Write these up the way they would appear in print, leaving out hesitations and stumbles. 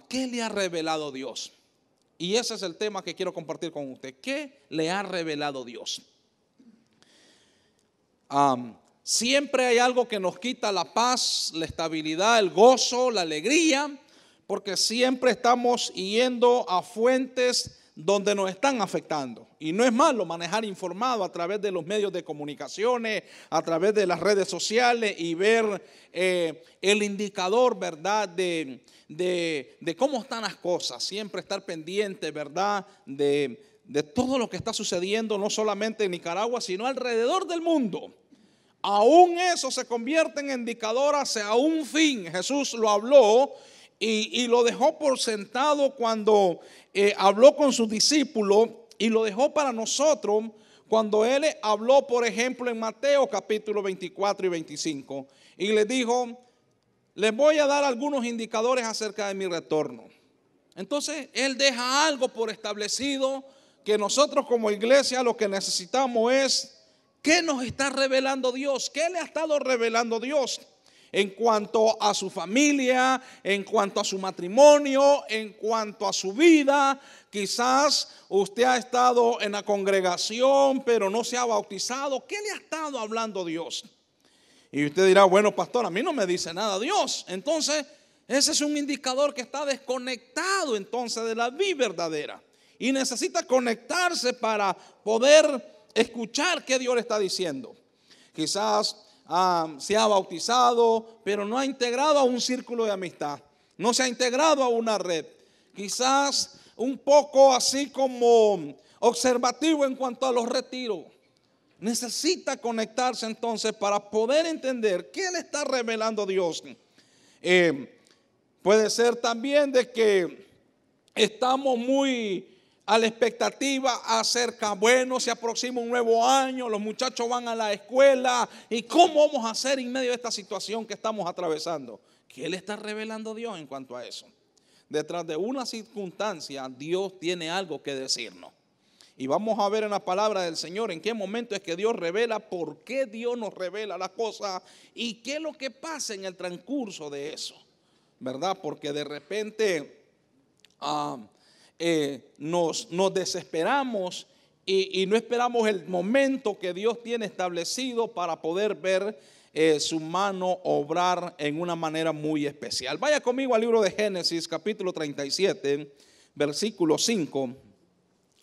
¿Qué le ha revelado Dios? Y ese es el tema que quiero compartir con usted. ¿Qué le ha revelado Dios? Siempre hay algo que nos quita la paz, la estabilidad, el gozo, la alegría, porque siempre estamos yendo a fuentes donde nos están afectando. Y no es malo manejar informado a través de los medios de comunicaciones, a través de las redes sociales y ver el indicador, ¿verdad?, de cómo están las cosas. Siempre estar pendiente, ¿verdad?, de todo lo que está sucediendo, no solamente en Nicaragua, sino alrededor del mundo. Aún eso se convierte en indicador hacia un fin. Jesús lo habló y lo dejó por sentado cuando habló con sus discípulos, y lo dejó para nosotros cuando Él habló, por ejemplo, en Mateo capítulo 24 y 25. Y les dijo: les voy a dar algunos indicadores acerca de mi retorno. Entonces Él deja algo por establecido, que nosotros como iglesia lo que necesitamos es: ¿qué nos está revelando Dios? ¿Qué le ha estado revelando Dios? En cuanto a su familia, en cuanto a su matrimonio, en cuanto a su vida. Quizás usted ha estado en la congregación, pero no se ha bautizado. ¿Qué le ha estado hablando Dios? Y usted dirá: bueno, pastor, a mí no me dice nada Dios. Entonces, ese es un indicador que está desconectado entonces de la vida verdadera. Y necesita conectarse para poder escuchar qué Dios le está diciendo. Quizás se ha bautizado, pero no ha integrado a un círculo de amistad, no se ha integrado a una red. Quizás un poco así como observativo en cuanto a los retiros. Necesita conectarse entonces para poder entender qué le está revelando Dios. Puede ser también de que estamos muy a la expectativa acerca, bueno, se aproxima un nuevo año, los muchachos van a la escuela, ¿y cómo vamos a hacer en medio de esta situación que estamos atravesando? ¿Qué le está revelando Dios en cuanto a eso? Detrás de una circunstancia, Dios tiene algo que decirnos. Y vamos a ver en la palabra del Señor en qué momento es que Dios revela, por qué Dios nos revela las cosas y qué es lo que pasa en el transcurso de eso, ¿verdad? Porque de repente nos desesperamos y no esperamos el momento que Dios tiene establecido para poder ver su mano obrar en una manera muy especial. Vaya conmigo al libro de Génesis capítulo 37 versículo 5.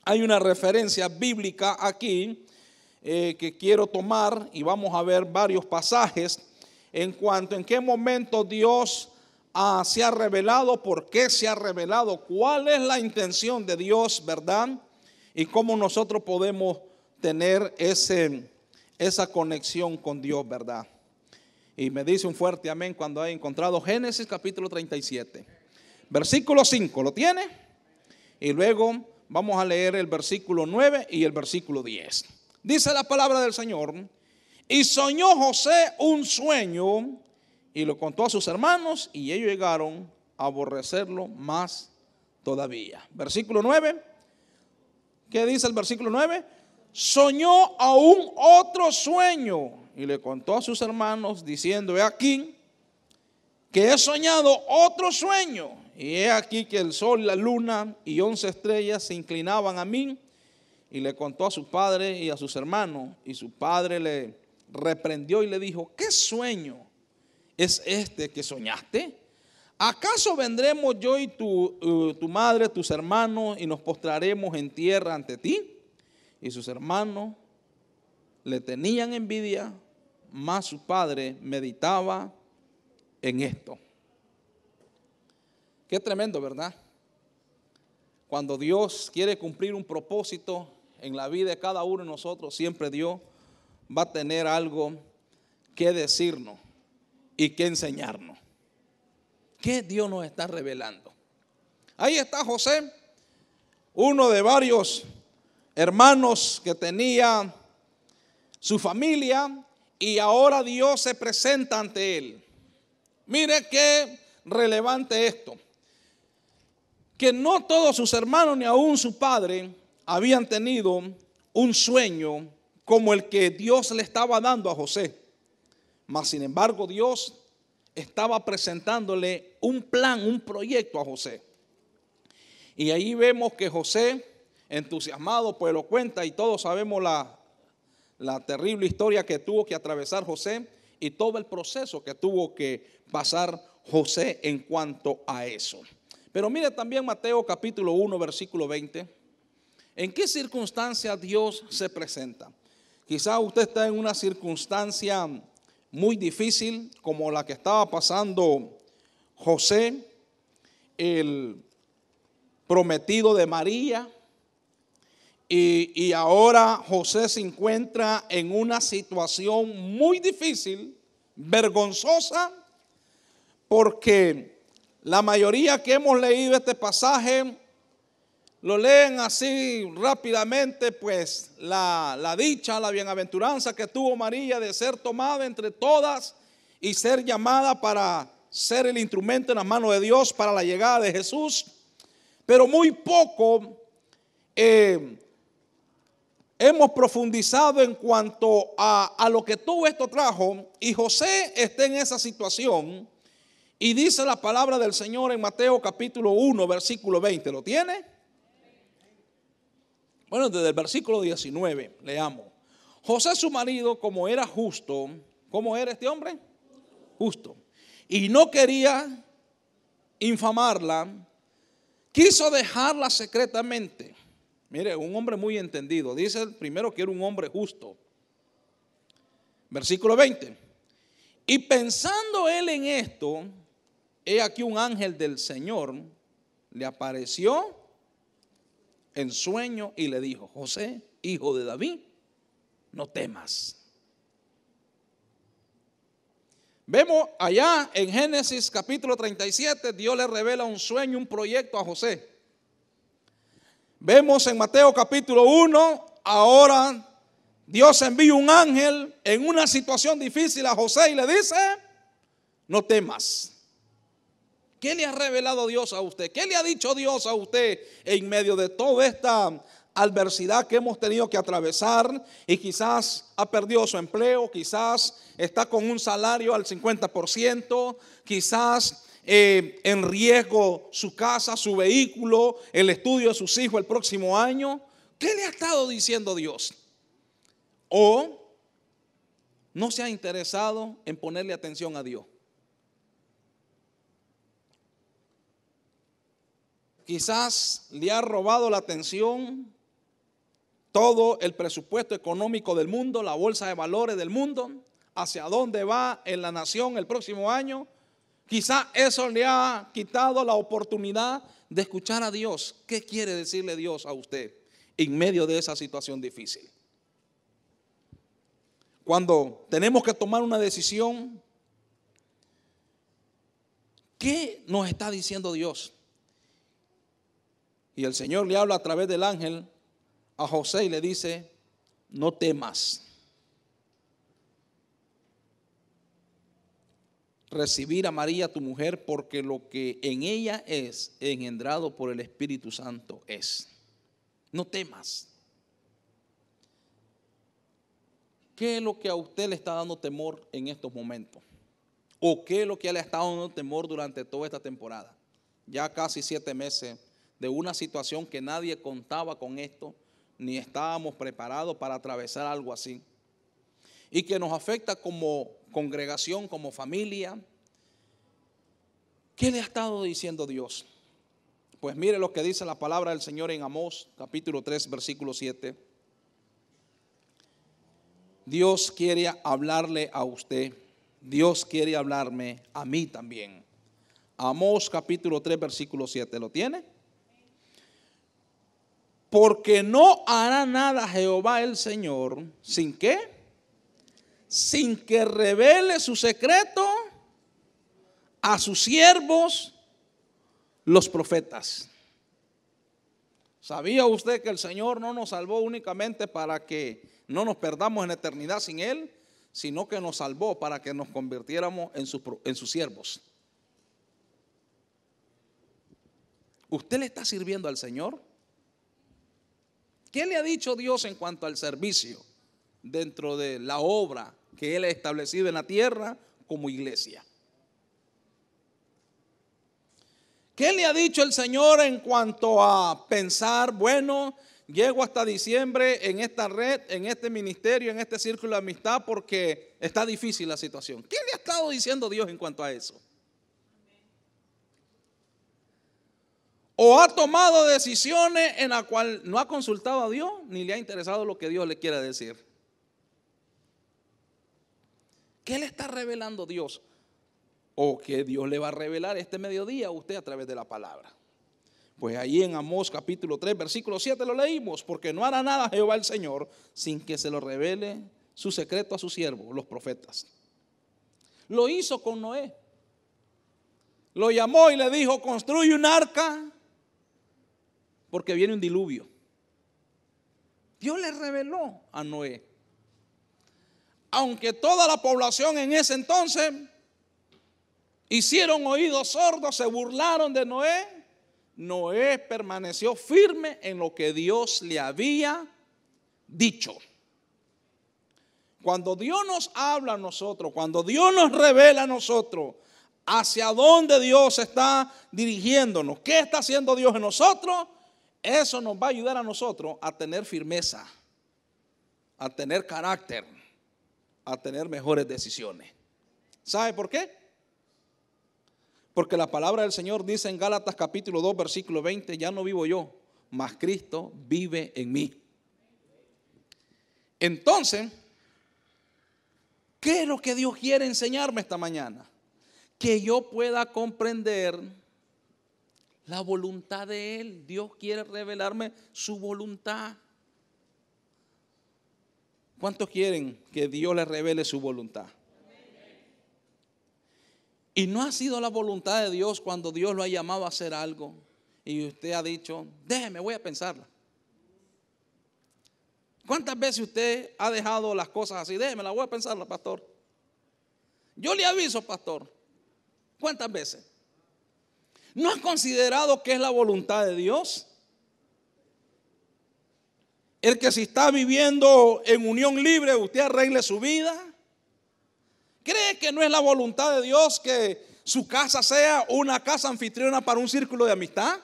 Hay una referencia bíblica aquí que quiero tomar, y vamos a ver varios pasajes en cuanto en qué momento Dios se ha revelado, por qué se ha revelado, cuál es la intención de Dios, ¿verdad? Y cómo nosotros podemos tener esa conexión con Dios, ¿verdad? Y me dice un fuerte amén cuando haya encontrado Génesis capítulo 37, versículo 5, ¿lo tiene? Y luego vamos a leer el versículo 9 y el versículo 10. Dice la palabra del Señor: y soñó José un sueño, y lo contó a sus hermanos, y ellos llegaron a aborrecerlo más todavía. Versículo 9. ¿Qué dice el versículo 9? Soñó aún otro sueño, y le contó a sus hermanos, diciendo: he aquí que he soñado otro sueño, y he aquí que el sol, la luna y 11 estrellas se inclinaban a mí. Y le contó a su padre y a sus hermanos, y su padre le reprendió y le dijo: ¿qué sueño es este que soñaste? ¿Acaso vendremos yo y tu madre, tus hermanos, y nos postraremos en tierra ante ti? Y sus hermanos le tenían envidia, mas su padre meditaba en esto. Qué tremendo, ¿verdad? Cuando Dios quiere cumplir un propósito en la vida de cada uno de nosotros, siempre Dios va a tener algo que decirnos y que enseñarnos. ¿Qué Dios nos está revelando? Ahí está José, uno de varios hermanos que tenía su familia, y ahora Dios se presenta ante él. Mire qué relevante esto, que no todos sus hermanos ni aún su padre habían tenido un sueño como el que Dios le estaba dando a José. Mas sin embargo Dios estaba presentándole un plan, un proyecto a José. Y ahí vemos que José, entusiasmado, pues lo cuenta, y todos sabemos la terrible historia que tuvo que atravesar José y todo el proceso que tuvo que pasar José en cuanto a eso. Pero mire también Mateo capítulo 1 versículo 20. ¿En qué circunstancia Dios se presenta? Quizá usted está en una circunstancia muy difícil como la que estaba pasando José, el prometido de María. Y ahora José se encuentra en una situación muy difícil, vergonzosa, porque la mayoría que hemos leído este pasaje lo leen así rápidamente, pues la dicha, la bienaventuranza que tuvo María de ser tomada entre todas y ser llamada para ser el instrumento en las manos de Dios para la llegada de Jesús. Pero muy poco hemos profundizado en cuanto a lo que todo esto trajo. Y José está en esa situación y dice la palabra del Señor en Mateo capítulo 1 versículo 20. ¿Lo tiene? Bueno, desde el versículo 19 leamos. José su marido, como era justo, ¿cómo era este hombre? Justo. Y no quería infamarla, quiso dejarla secretamente. Mire, un hombre muy entendido. Dice el primero que era un hombre justo. Versículo 20. Y pensando él en esto, he aquí un ángel del Señor le apareció en sueño y le dijo: José, hijo de David, no temas. Vemos allá en Génesis capítulo 37, Dios le revela un sueño, un proyecto a José. Vemos en Mateo capítulo 1, ahora Dios envía un ángel en una situación difícil a José y le dice: no temas. ¿Qué le ha revelado Dios a usted? ¿Qué le ha dicho Dios a usted en medio de toda esta adversidad que hemos tenido que atravesar? Y quizás ha perdido su empleo, quizás está con un salario al 50%, quizás en riesgo su casa, su vehículo, el estudio de sus hijos el próximo año. ¿Qué le ha estado diciendo Dios? ¿O no se ha interesado en ponerle atención a Dios? Quizás le ha robado la atención todo el presupuesto económico del mundo, la bolsa de valores del mundo, hacia dónde va en la nación el próximo año. Quizás eso le ha quitado la oportunidad de escuchar a Dios. ¿Qué quiere decirle Dios a usted en medio de esa situación difícil? Cuando tenemos que tomar una decisión, ¿qué nos está diciendo Dios? Y el Señor le habla a través del ángel a José y le dice: no temas recibir a María tu mujer, porque lo que en ella es engendrado por el Espíritu Santo es. No temas. ¿Qué es lo que a usted le está dando temor en estos momentos? ¿O qué es lo que le ha estado dando temor durante toda esta temporada? Ya casi 7 meses de una situación que nadie contaba con esto, ni estábamos preparados para atravesar algo así, y que nos afecta como congregación, como familia. ¿Qué le ha estado diciendo Dios? Pues mire lo que dice la palabra del Señor en Amós capítulo 3 versículo 7. Dios quiere hablarle a usted, Dios quiere hablarme a mí también. Amós capítulo 3 versículo 7, ¿lo tiene? Porque no hará nada Jehová el Señor sin ¿qué? Sin que revele su secreto a sus siervos los profetas. ¿Sabía usted que el Señor no nos salvó únicamente para que no nos perdamos en la eternidad sin Él, sino que nos salvó para que nos convirtiéramos en sus siervos? ¿Usted le está sirviendo al Señor? ¿Qué le ha dicho Dios en cuanto al servicio dentro de la obra que Él ha establecido en la tierra como iglesia. ¿Qué le ha dicho el Señor en cuanto a pensar, bueno, llego hasta diciembre en esta red, en este ministerio, en este círculo de amistad porque está difícil la situación? ¿Qué le ha estado diciendo Dios en cuanto a eso? ¿O ha tomado decisiones en las cuales no ha consultado a Dios ni le ha interesado lo que Dios le quiere decir? ¿Qué le está revelando Dios? ¿O que Dios le va a revelar este mediodía a usted a través de la palabra? Pues ahí en Amós capítulo 3 versículo 7 lo leímos: porque no hará nada Jehová el Señor sin que se lo revele su secreto a sus siervos, los profetas. Lo hizo con Noé. Lo llamó y le dijo: construye un arca porque viene un diluvio. Dios le reveló a Noé. Aunque toda la población en ese entonces hicieron oídos sordos, se burlaron de Noé, Noé permaneció firme en lo que Dios le había dicho. Cuando Dios nos habla a nosotros, cuando Dios nos revela a nosotros hacia dónde Dios está dirigiéndonos, qué está haciendo Dios en nosotros, eso nos va a ayudar a nosotros a tener firmeza, a tener carácter, a tener mejores decisiones. ¿Sabe por qué? Porque la palabra del Señor dice en Gálatas capítulo 2 versículo 20: ya no vivo yo, mas Cristo vive en mí. Entonces, ¿qué es lo que Dios quiere enseñarme esta mañana? Que yo pueda comprender la voluntad de Él. Dios quiere revelarme su voluntad. ¿Cuántos quieren que Dios les revele su voluntad? Y no ha sido la voluntad de Dios cuando Dios lo ha llamado a hacer algo y usted ha dicho: déjeme, voy a pensarla. ¿Cuántas veces usted ha dejado las cosas así? Déjeme, la voy a pensarla, pastor. Yo le aviso, pastor. ¿Cuántas veces? ¿No ha considerado que es la voluntad de Dios? El que si está viviendo en unión libre, usted arregle su vida. ¿Cree que no es la voluntad de Dios que su casa sea una casa anfitriona para un círculo de amistad?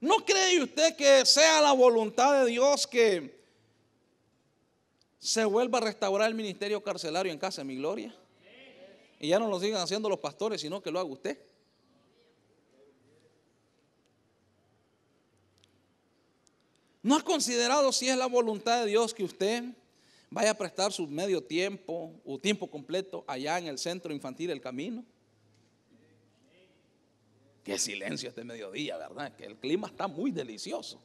¿No cree usted que sea la voluntad de Dios que se vuelva a restaurar el ministerio carcelario en Casa de Mi Gloria? Y ya no lo sigan haciendo los pastores, sino que lo haga usted. ¿No ha considerado si es la voluntad de Dios que usted vaya a prestar su medio tiempo o tiempo completo allá en el centro infantil El Camino? Qué silencio este mediodía, ¿verdad? Que el clima está muy delicioso.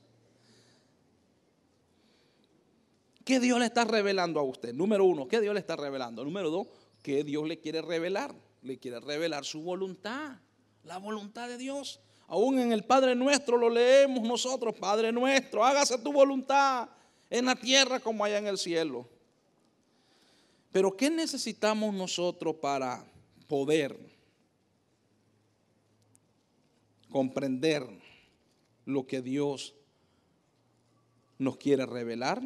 ¿Qué Dios le está revelando a usted? Número uno, ¿qué Dios le está revelando? Número dos, ¿qué Dios le quiere revelar? Le quiere revelar su voluntad, la voluntad de Dios. Aún en el Padre Nuestro lo leemos nosotros: Padre nuestro, hágase tu voluntad en la tierra como allá en el cielo. Pero ¿qué necesitamos nosotros para poder comprender lo que Dios nos quiere revelar?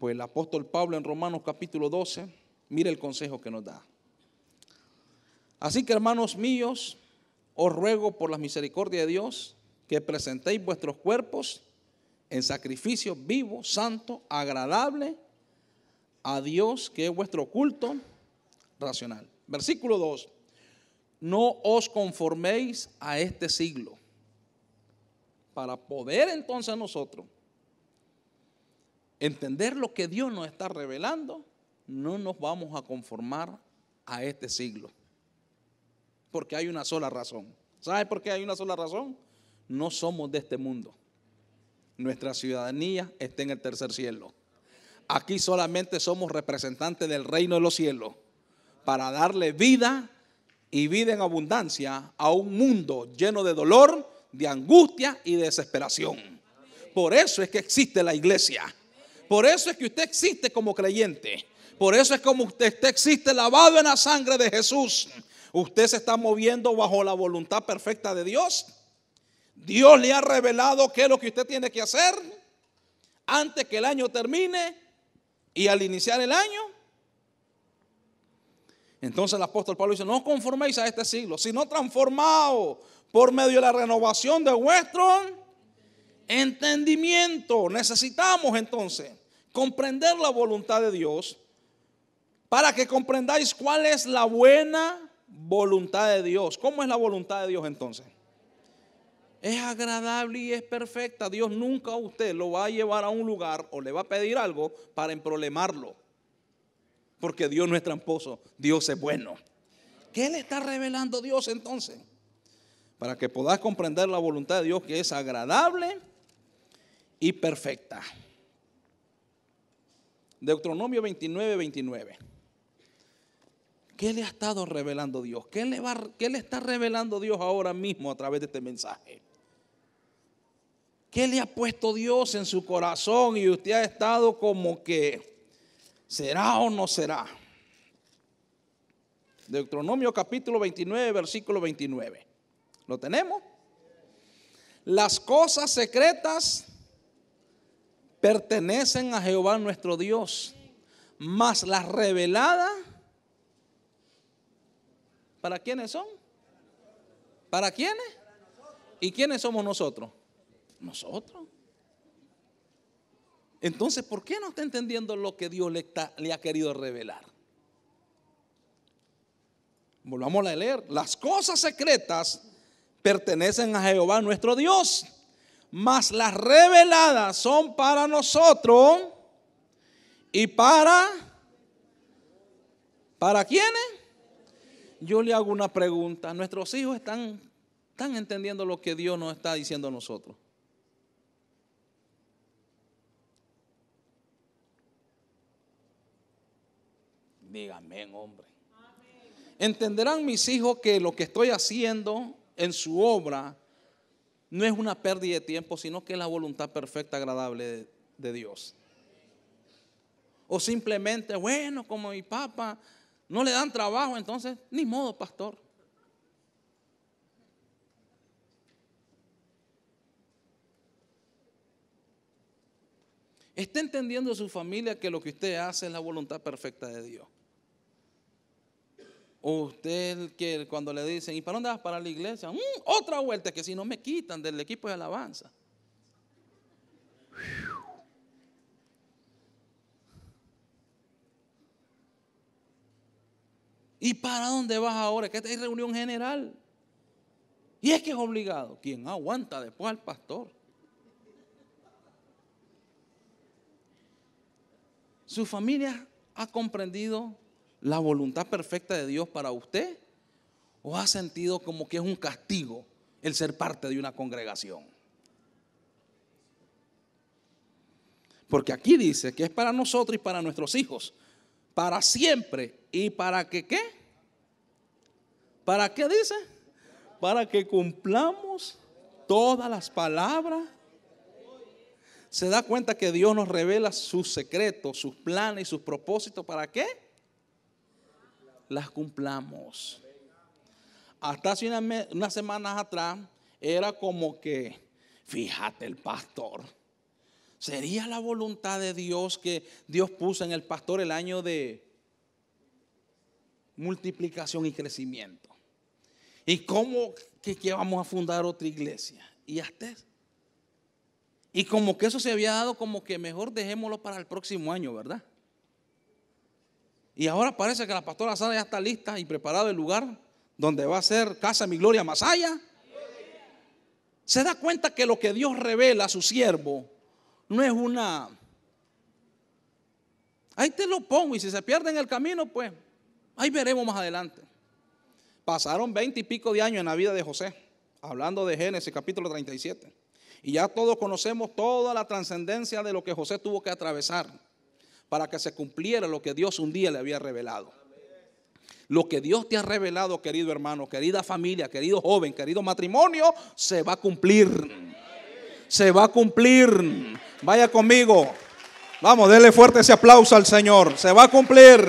Pues el apóstol Pablo en Romanos capítulo 12, mire el consejo que nos da. Así que, hermanos míos, os ruego por la misericordia de Dios que presentéis vuestros cuerpos en sacrificio vivo, santo, agradable a Dios, que es vuestro culto racional. Versículo 2: no os conforméis a este siglo. Para poder entonces nosotros entender lo que Dios nos está revelando, no nos vamos a conformar a este siglo. Porque hay una sola razón. ¿Sabe por qué hay una sola razón? No somos de este mundo. Nuestra ciudadanía está en el tercer cielo. Aquí solamente somos representantes del reino de los cielos para darle vida y vida en abundancia a un mundo lleno de dolor, de angustia y de desesperación. Por eso es que existe la iglesia. Por eso es que usted existe como creyente. Por eso es como usted existe lavado en la sangre de Jesús. Usted se está moviendo bajo la voluntad perfecta de Dios. Dios le ha revelado qué es lo que usted tiene que hacer. antes que el año termine y al iniciar el año. Entonces el apóstol Pablo dice: no os conforméis a este siglo, sino transformaos por medio de la renovación de vuestro entendimiento. Necesitamos entonces comprender la voluntad de Dios para que comprendáis cuál es la buena voluntad de Dios. ¿Cómo es la voluntad de Dios entonces? Es agradable y es perfecta. Dios nunca a usted lo va a llevar a un lugar o le va a pedir algo para emproblemarlo, porque Dios no es tramposo, Dios es bueno. ¿Qué le está revelando Dios entonces? Para que podáis comprender la voluntad de Dios, que es agradable y perfecta. Deuteronomio 29:29. ¿Qué le ha estado revelando Dios? ¿Qué le está revelando Dios ahora mismo a través de este mensaje? ¿Qué le ha puesto Dios en su corazón y usted ha estado como que será o no será? Deuteronomio capítulo 29, versículo 29. ¿Lo tenemos? Las cosas secretas pertenecen a Jehová nuestro Dios, mas las reveladas, ¿para quiénes son? ¿Para quiénes? ¿Y quiénes somos nosotros? Nosotros. Entonces, ¿por qué no está entendiendo lo que Dios le ha querido revelar? Volvamos a leer. Las cosas secretas pertenecen a Jehová nuestro Dios, mas las reveladas son para nosotros y ¿para quiénes? Yo le hago una pregunta. ¿Nuestros hijos están entendiendo lo que Dios nos está diciendo a nosotros? Díganme, hombre. ¿Entenderán mis hijos que lo que estoy haciendo en su obra no es una pérdida de tiempo, sino que es la voluntad perfecta, agradable de Dios? O simplemente, bueno, como mi papá no le dan trabajo, entonces ni modo, pastor. ¿Está entendiendo su familia que lo que usted hace es la voluntad perfecta de Dios? O usted que cuando le dicen: ¿y para dónde vas? Para la iglesia. Otra vuelta, que si no me quitan del equipo de alabanza. ¿Y para dónde vas ahora? Que hay reunión general. Y es que es obligado. ¿Quién aguanta después al pastor? ¿Su familia ha comprendido la voluntad perfecta de Dios para usted? ¿O ha sentido como que es un castigo el ser parte de una congregación? Porque aquí dice que es para nosotros y para nuestros hijos, para siempre. ¿Y para que qué? ¿Para qué dice? Para que cumplamos todas las palabras. ¿Se da cuenta que Dios nos revela sus secretos, sus planes y sus propósitos? ¿Para qué? Las cumplamos. Hasta hace unas semanas atrás era como que, fíjate, el pastor, ¿sería la voluntad de Dios que Dios puso en el pastor el año de multiplicación y crecimiento? ¿Y cómo que vamos a fundar otra iglesia? Y hasta eso. Y como que eso se había dado como que mejor dejémoslo para el próximo año, ¿verdad? Y ahora parece que la pastora Sara ya está lista y preparado el lugar donde va a ser Casa Mi Gloria Masaya. Se da cuenta que lo que Dios revela a su siervo no es una... Ahí te lo pongo, y si se pierde en el camino, pues ahí veremos más adelante. Pasaron 20 y pico de años en la vida de José, hablando de Génesis capítulo 37. Y ya todos conocemos toda la trascendencia de lo que José tuvo que atravesar para que se cumpliera lo que Dios un día le había revelado. Lo que Dios te ha revelado, querido hermano, querida familia, querido joven, querido matrimonio, se va a cumplir. Se va a cumplir. Vaya conmigo. Vamos, denle fuerte ese aplauso al Señor. Se va a cumplir.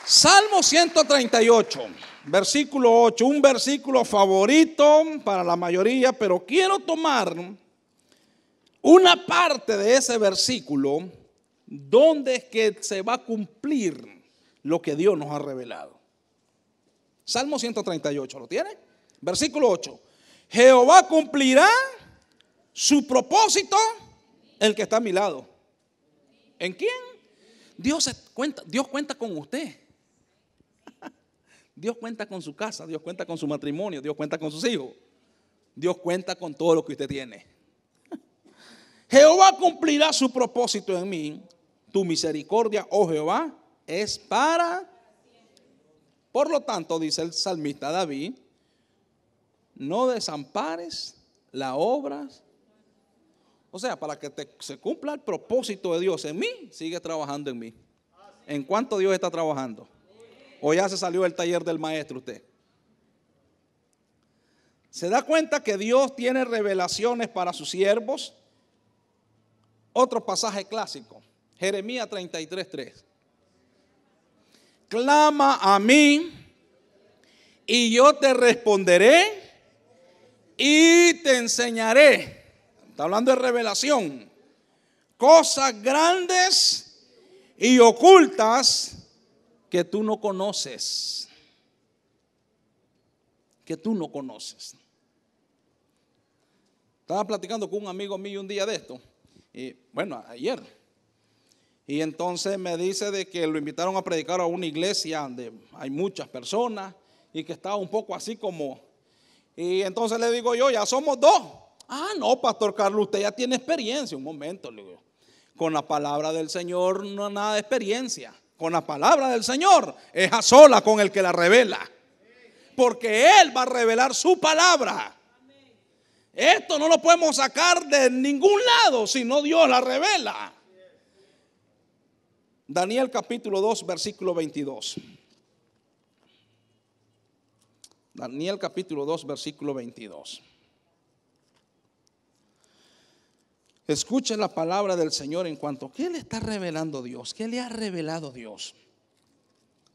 Salmo 138, versículo 8, un versículo favorito para la mayoría, pero quiero tomar una parte de ese versículo donde es que se va a cumplir lo que Dios nos ha revelado. Salmo 138, ¿lo tiene? Versículo 8. Jehová cumplirá su propósito, el que está a mi lado. ¿En quién? Dios cuenta con usted. Dios cuenta con su casa, Dios cuenta con su matrimonio, Dios cuenta con sus hijos. Dios cuenta con todo lo que usted tiene. Jehová cumplirá su propósito en mí. Tu misericordia, oh Jehová, es para. Por lo tanto, dice el salmista David, no desampares la obra. O sea, para que se cumpla el propósito de Dios en mí, sigue trabajando en mí. ¿En cuánto Dios está trabajando? ¿O ya se salió del taller del maestro usted? ¿Se da cuenta que Dios tiene revelaciones para sus siervos? Otro pasaje clásico, Jeremías 33:3. Clama a mí y yo te responderé y te enseñaré. Está hablando de revelación. Cosas grandes y ocultas que tú no conoces. Que tú no conoces. Estaba platicando con un amigo mío un día de esto. Y bueno, ayer. Y entonces me dice de que lo invitaron a predicar a una iglesia donde hay muchas personas y que estaba un poco así como. Y entonces le digo yo, ya somos dos. Ah, no, Pastor Carlos, usted ya tiene experiencia. Un momento, le digo. Con la palabra del Señor no hay nada de experiencia. Con la palabra del Señor es a sola con el que la revela. Porque Él va a revelar su palabra. Esto no lo podemos sacar de ningún lado, sino Dios la revela. Daniel capítulo 2, versículo 22. Daniel capítulo 2, versículo 22. Escuchen la palabra del Señor en cuanto a qué le está revelando Dios, qué le ha revelado Dios.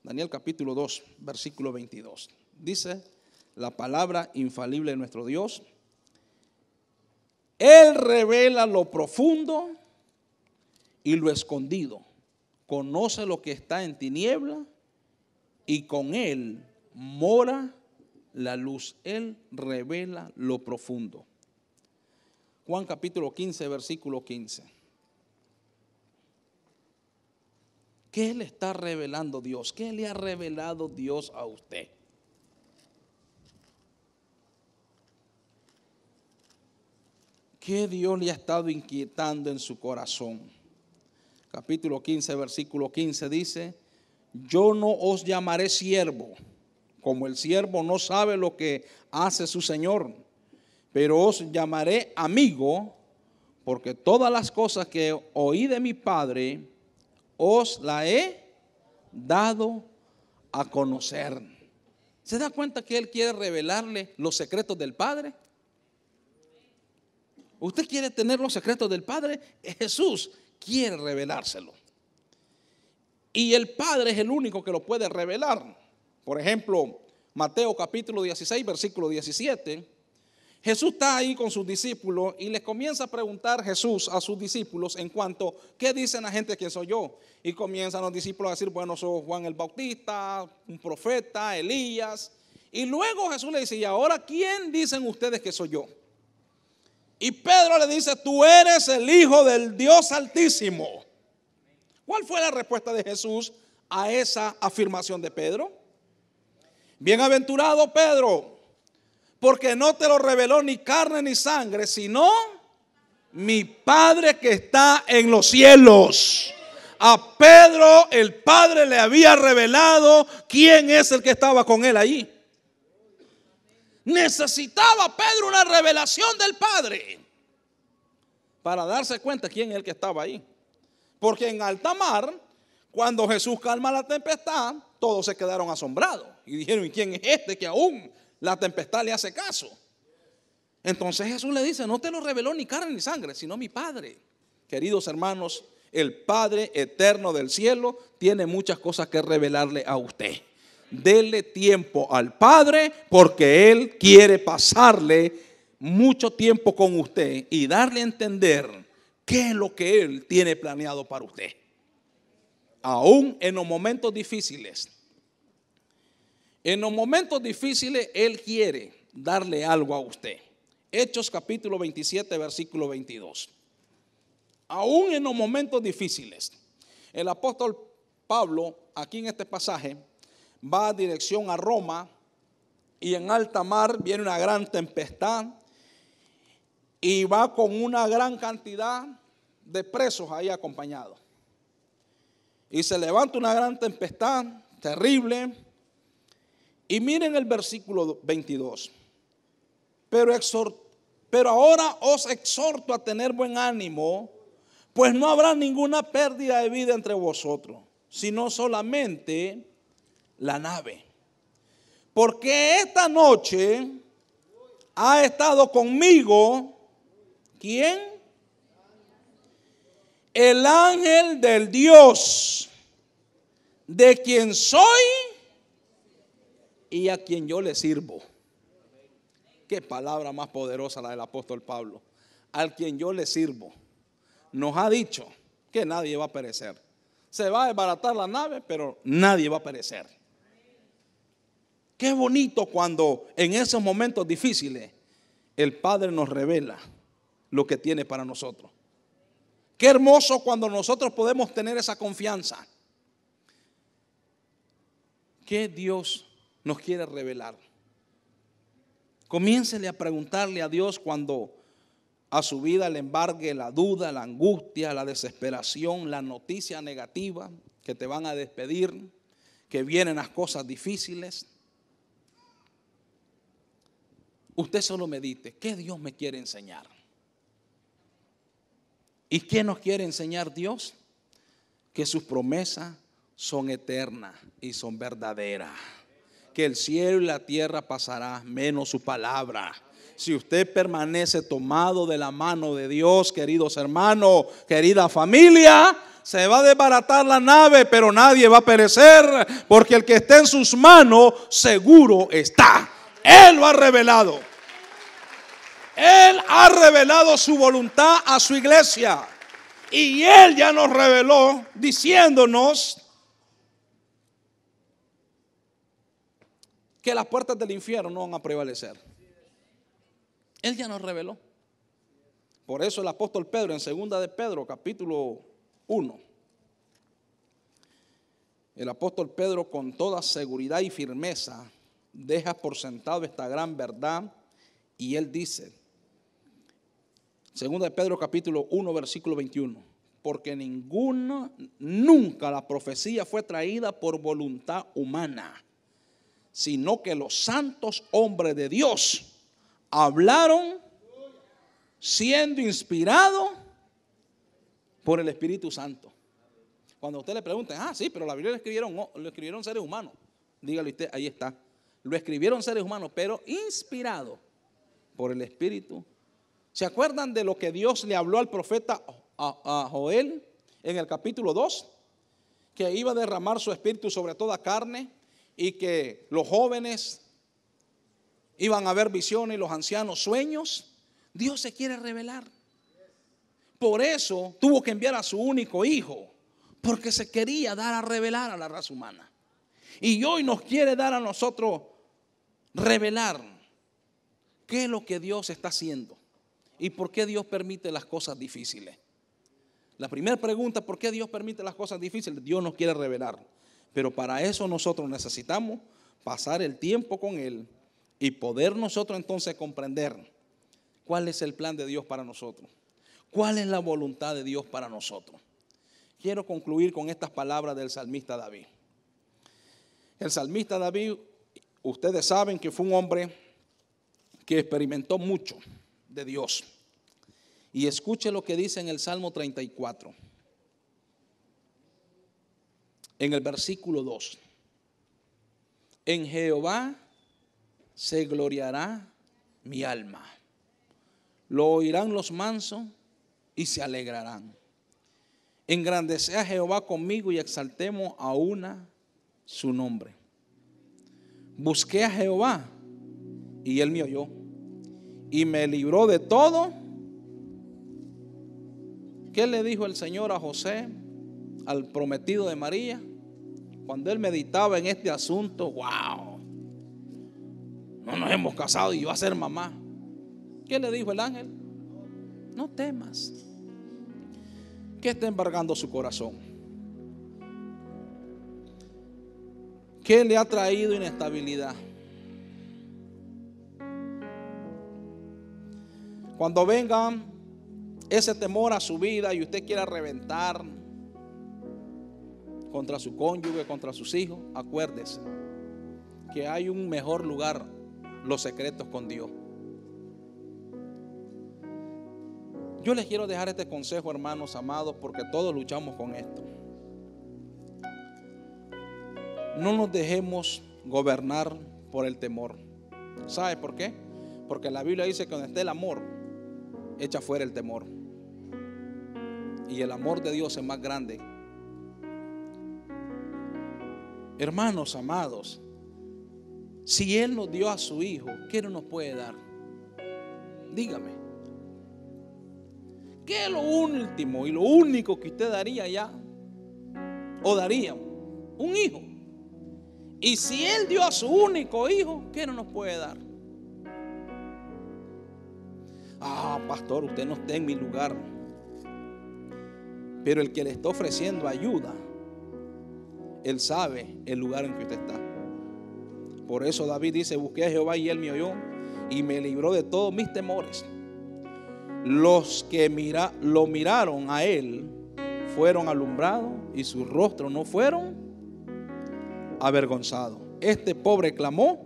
Daniel capítulo 2, versículo 22. Dice la palabra infalible de nuestro Dios. Él revela lo profundo y lo escondido. Conoce lo que está en tiniebla y con Él mora la luz. Él revela lo profundo. Juan capítulo 15, versículo 15. ¿Qué le está revelando Dios? ¿Qué le ha revelado Dios a usted? ¿Qué Dios le ha estado inquietando en su corazón? Capítulo 15, versículo 15 dice: yo no os llamaré siervo, como el siervo no sabe lo que hace su señor, pero os llamaré amigo, porque todas las cosas que oí de mi Padre os las he dado a conocer. ¿Se da cuenta que Él quiere revelarle los secretos del Padre? ¿Usted quiere tener los secretos del Padre? Jesús quiere revelárselo. Y el Padre es el único que lo puede revelar. Por ejemplo, Mateo capítulo 16, versículo 17. Jesús está ahí con sus discípulos y les comienza a preguntar Jesús a sus discípulos en cuanto, ¿qué dicen la gente que soy yo? Y comienzan los discípulos a decir, bueno, soy Juan el Bautista, un profeta, Elías. Y luego Jesús le dice, ¿y ahora quién dicen ustedes que soy yo? Y Pedro le dice, tú eres el Hijo del Dios Altísimo. ¿Cuál fue la respuesta de Jesús a esa afirmación de Pedro? Bienaventurado Pedro, porque no te lo reveló ni carne ni sangre, sino mi Padre que está en los cielos. A Pedro el Padre le había revelado quién es el que estaba con él allí. Necesitaba Pedro una revelación del Padre para darse cuenta quién es el que estaba ahí. Porque en alta mar, cuando Jesús calma la tempestad, todos se quedaron asombrados y dijeron, ¿y quién es este que aún la tempestad le hace caso? Entonces Jesús le dice, no te lo reveló ni carne ni sangre, sino mi Padre. Queridos hermanos, el Padre eterno del cielo tiene muchas cosas que revelarle a usted. Dele tiempo al Padre porque Él quiere pasarle mucho tiempo con usted y darle a entender qué es lo que Él tiene planeado para usted. Aún en los momentos difíciles. En los momentos difíciles Él quiere darle algo a usted. Hechos capítulo 27, versículo 22. Aún en los momentos difíciles, el apóstol Pablo, aquí en este pasaje, va a dirección a Roma y en alta mar viene una gran tempestad y va con una gran cantidad de presos ahí acompañados. Y se levanta una gran tempestad terrible. Y miren el versículo 22. Pero ahora os exhorto a tener buen ánimo, pues no habrá ninguna pérdida de vida entre vosotros, sino solamente la nave. Porque esta noche ha estado conmigo, ¿quién? El ángel del Dios, de quien soy y a quien yo le sirvo. Qué palabra más poderosa la del apóstol Pablo. Al quien yo le sirvo. Nos ha dicho que nadie va a perecer. Se va a desbaratar la nave, pero nadie va a perecer. Qué bonito cuando en esos momentos difíciles el Padre nos revela lo que tiene para nosotros. Qué hermoso cuando nosotros podemos tener esa confianza. ¿Qué Dios nos quiere revelar? Comiéncele a preguntarle a Dios cuando a su vida le embargue la duda, la angustia, la desesperación, la noticia negativa, que te van a despedir, que vienen las cosas difíciles. Usted solo medite, ¿qué Dios me quiere enseñar? ¿Y qué nos quiere enseñar Dios? Que sus promesas son eternas y son verdaderas. Que el cielo y la tierra pasará, menos su palabra. Si usted permanece tomado de la mano de Dios, queridos hermanos, querida familia, se va a desbaratar la nave, pero nadie va a perecer, porque el que esté en sus manos seguro está. Él lo ha revelado. Él ha revelado su voluntad a su iglesia. Y Él ya nos reveló diciéndonos que las puertas del infierno no van a prevalecer. Él ya nos reveló. Por eso el apóstol Pedro en 2 de Pedro capítulo 1, el apóstol Pedro con toda seguridad y firmeza deja por sentado esta gran verdad y él dice, 2 de Pedro capítulo 1 versículo 21, porque nunca la profecía fue traída por voluntad humana, sino que los santos hombres de Dios hablaron siendo inspirados por el Espíritu Santo. Cuando usted le pregunten, sí, pero la Biblia lo escribieron seres humanos, dígale usted, ahí está, lo escribieron seres humanos, pero inspirados por el Espíritu. ¿Se acuerdan de lo que Dios le habló al profeta a Joel en el capítulo 2? Que iba a derramar su espíritu sobre toda carne y que los jóvenes iban a ver visiones y los ancianos sueños. Dios se quiere revelar. Por eso tuvo que enviar a su único hijo, porque se quería dar a revelar a la raza humana. Y hoy nos quiere dar a nosotros revelar qué es lo que Dios está haciendo y por qué Dios permite las cosas difíciles. La primera pregunta, ¿por qué Dios permite las cosas difíciles? Dios nos quiere revelar. Pero para eso nosotros necesitamos pasar el tiempo con Él y poder nosotros entonces comprender cuál es el plan de Dios para nosotros, cuál es la voluntad de Dios para nosotros. Quiero concluir con estas palabras del salmista David. El salmista David, ustedes saben que fue un hombre que experimentó mucho de Dios. Y escuche lo que dice en el Salmo 34. En el versículo 2. En Jehová se gloriará mi alma. Lo oirán los mansos y se alegrarán. Engrandece a Jehová conmigo y exaltemos a una su nombre. Busqué a Jehová y él me oyó y me libró de todo. ¿Qué le dijo el Señor a José, al prometido de María? Cuando él meditaba en este asunto, wow, no nos hemos casado y yo a ser mamá. ¿Qué le dijo el ángel? No temas. ¿Qué está embargando su corazón? ¿Qué le ha traído inestabilidad? Cuando venga ese temor a su vida y usted quiera reventar contra su cónyuge, contra sus hijos, acuérdese que hay un mejor lugar, los secretos con Dios. Yo les quiero dejar este consejo, hermanos amados, porque todos luchamos con esto. No nos dejemos gobernar por el temor. ¿Sabe por qué? Porque la Biblia dice que donde esté el amor, echa fuera el temor. Y el amor de Dios es más grande. Hermanos amados, si Él nos dio a su Hijo, ¿qué no nos puede dar? Dígame. ¿Qué es lo último y lo único que usted daría ya? ¿O daría? Un hijo. Y si Él dio a su único hijo, ¿qué no nos puede dar? Ah, pastor, usted no está en mi lugar. Pero el que le está ofreciendo ayuda, Él sabe el lugar en que usted está. Por eso David dice: busqué a Jehová y Él me oyó y me libró de todos mis temores. Los que lo miraron a Él fueron alumbrados y sus rostros no fueron avergonzados. Este pobre clamó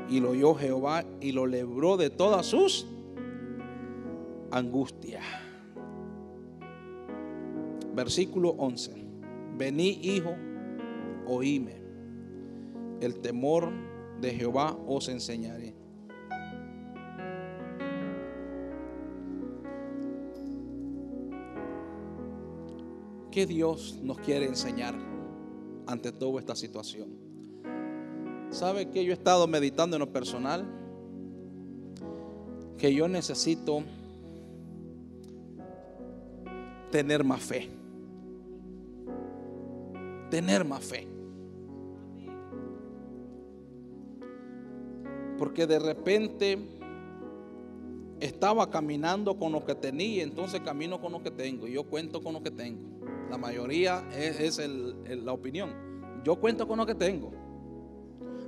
y lo oyó Jehová y lo libró de todas sus angustias. Versículo 11. Vení, hijo, oíme. El temor de Jehová os enseñaré. ¿Qué Dios nos quiere enseñar ante toda esta situación? ¿Sabe que yo he estado meditando en lo personal? Que yo necesito tener más fe. Tener más fe. Porque de repente estaba caminando con lo que tenía, entonces camino con lo que tengo. Y yo cuento con lo que tengo. La mayoría es la opinión. Yo cuento con lo que tengo.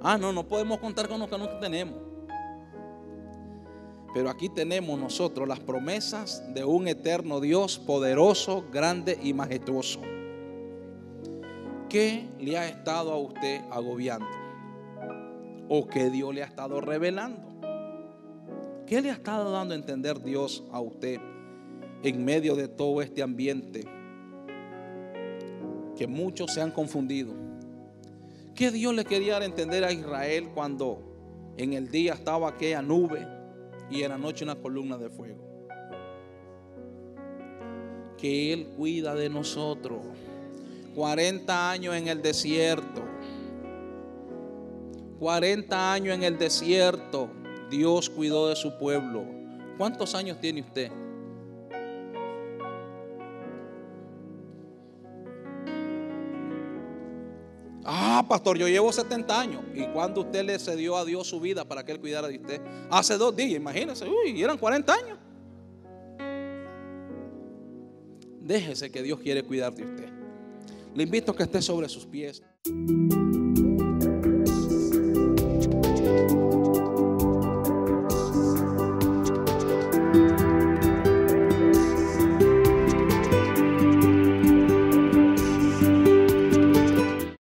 No podemos contar con lo que no tenemos. Pero aquí tenemos nosotros las promesas de un eterno Dios poderoso, grande y majestuoso. ¿Qué le ha estado a usted agobiando? ¿O qué Dios le ha estado revelando? ¿Qué le ha estado dando a entender Dios a usted en medio de todo este ambiente que muchos se han confundido? ¿Qué Dios le quería dar a entender a Israel cuando en el día estaba aquella nube y en la noche una columna de fuego? Que Él cuida de nosotros. 40 años en el desierto. 40 años en el desierto. Dios cuidó de su pueblo. ¿Cuántos años tiene usted? Pastor, yo llevo 70 años. ¿Y cuándo usted le cedió a Dios su vida para que Él cuidara de usted? Hace 2 días, imagínense. Eran 40 años. Déjese que Dios quiere cuidar de usted. Le invito a que esté sobre sus pies.